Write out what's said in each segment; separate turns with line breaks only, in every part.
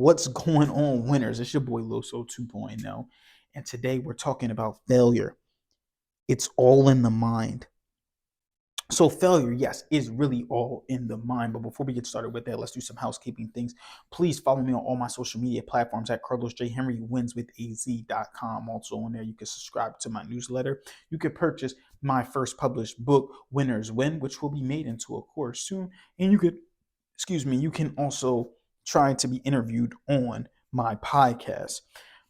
What's going on, winners? It's your boy Loso 2.0. And today we're talking about failure. It's all in the mind. So, failure, yes, is really all in the mind. But before we get started with that, let's do some housekeeping things. Please follow me on all my social media platforms at Carlos J. Henry wins with AZ.com. Also, on there, you can subscribe to my newsletter. You can purchase my first published book, Winners Win, which will be made into a course soon. And you can also try to be interviewed on my podcast.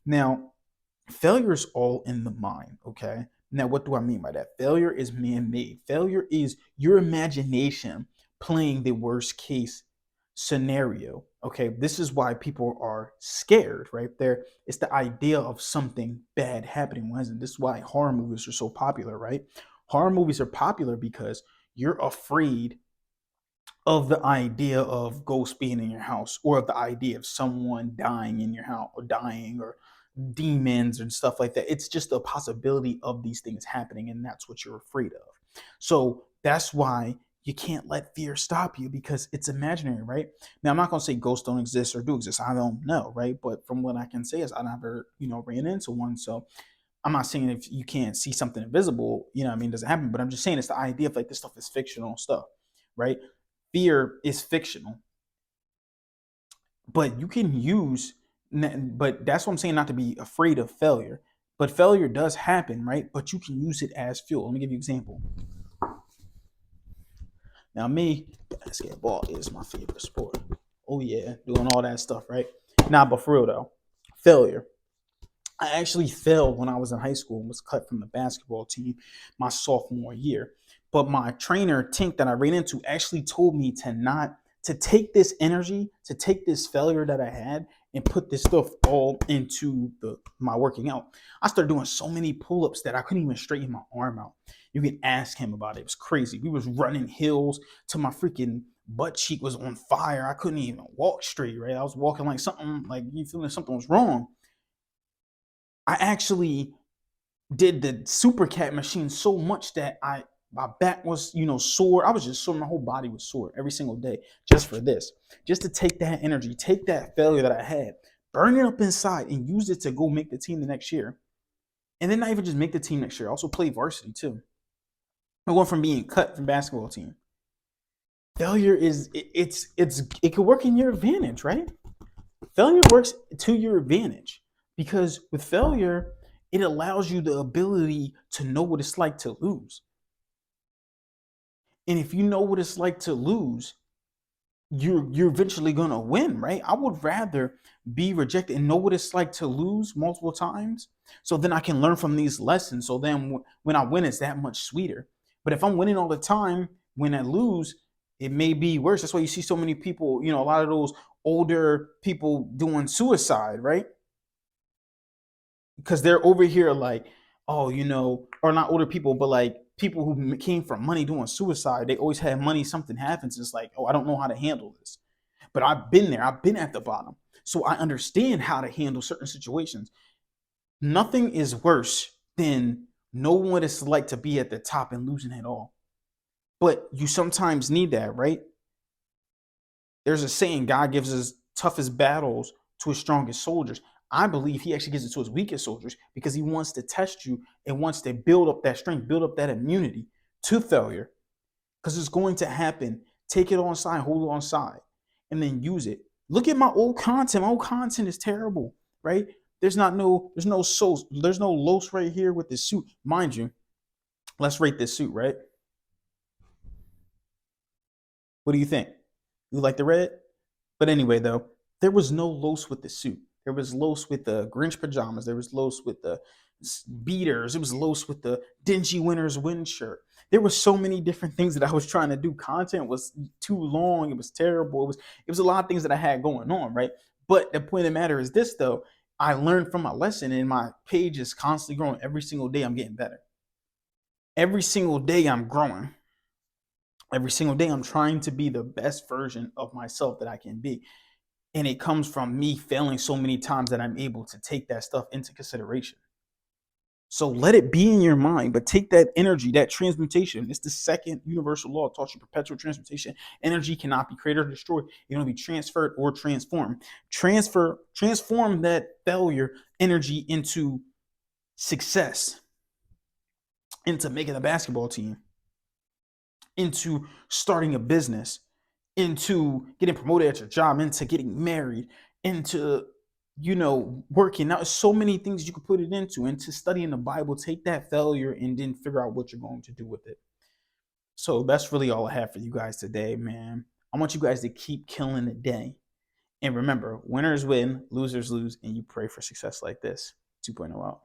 Now, failure is all in the mind, okay? Now, what do I mean by that? Failure is man made. Failure is your imagination playing the worst case scenario, okay? This is why people are scared, right there. It's the idea of something bad happening. This is why horror movies are so popular, right? Horror movies are popular because you're afraid of the idea of ghosts being in your house, or of the idea of someone dying in your house, or demons and stuff like that. It's just a possibility of these things happening, and that's what you're afraid of. So that's why you can't let fear stop you, because it's imaginary, right? Now, I'm not going to say ghosts don't exist or do exist. I don't know, right? But from what I can say is I never, ran into one. So I'm not saying if you can't see something invisible, doesn't happen. But I'm just saying it's the idea of like this stuff is fictional stuff, right? Fear is fictional, but you can use, but that's what I'm saying, not to be afraid of failure. But failure does happen, right? But you can use it as fuel. Let me give you an example. Now, me, basketball is my favorite sport. Oh yeah, doing all that stuff, right? Nah, but for real though, failure. I actually failed when I was in high school and was cut from the basketball team my sophomore year. But my trainer, Tink, that I ran into, actually told me to take this energy, to take this failure that I had, and put this stuff all into my working out. I started doing so many pull-ups that I couldn't even straighten my arm out. You can ask him about it. It was crazy. We was running hills till my freaking butt cheek was on fire. I couldn't even walk straight, right? I was walking like something, like you feeling something was wrong. I actually did the super cat machine so much that my back was, sore. I was just sore. My whole body was sore every single day just for this. Just to take that energy, take that failure that I had, burn it up inside, and use it to go make the team the next year. And then not even just make the team next year, also play varsity too. I went from being cut from basketball team. Failure it could work in your advantage, right? Failure works to your advantage, because with failure, it allows you the ability to know what it's like to lose. And if you know what it's like to lose, you're eventually gonna win, right? I would rather be rejected and know what it's like to lose multiple times, so then I can learn from these lessons. So then when I win, it's that much sweeter. But if I'm winning all the time, when I lose, it may be worse. That's why you see so many people, a lot of those older people doing suicide, right? Because they're over here like, oh, or not older people, but like people who came from money doing suicide. They always had money. Something happens. It's like, oh, I don't know how to handle this. But I've been there. I've been at the bottom, so I understand how to handle certain situations. Nothing is worse than knowing what it's like to be at the top and losing it all. But you sometimes need that, right? There's a saying: God gives his toughest battles to his strongest soldiers. I believe he actually gives it to his weakest soldiers, because he wants to test you and wants to build up that strength, build up that immunity to failure, because it's going to happen. Take it on side, hold it on side, and then use it. Look at my old content. My old content is terrible, right? There's no Los right here with this suit. Mind you, let's rate this suit, right? What do you think? You like the red? But anyway, though, there was no Los with the suit. There was Los with the Grinch pajamas. There was Los with the beaters. It was Los with the dingy winter's wind shirt. There were so many different things that I was trying to do. Content was too long. It was terrible. It was a lot of things that I had going on, right? But the point of the matter is this, though. I learned from my lesson, and my page is constantly growing. Every single day, I'm getting better. Every single day, I'm growing. Every single day, I'm trying to be the best version of myself that I can be. And it comes from me failing so many times that I'm able to take that stuff into consideration. So let it be in your mind, but take that energy, that transmutation. It's the second universal law. It taught you perpetual transmutation. Energy cannot be created or destroyed. It can only be transferred or transformed. Transform that failure energy into success, into making a basketball team, into starting a business, into getting promoted at your job, into getting married, into working out. So many things you could put it into studying the Bible. Take that failure and then figure out what you're going to do with it. So that's really all I have for you guys today, man. I want you guys to keep killing the day. And remember, winners win, losers lose, and you pray for success like this. 2.0 out.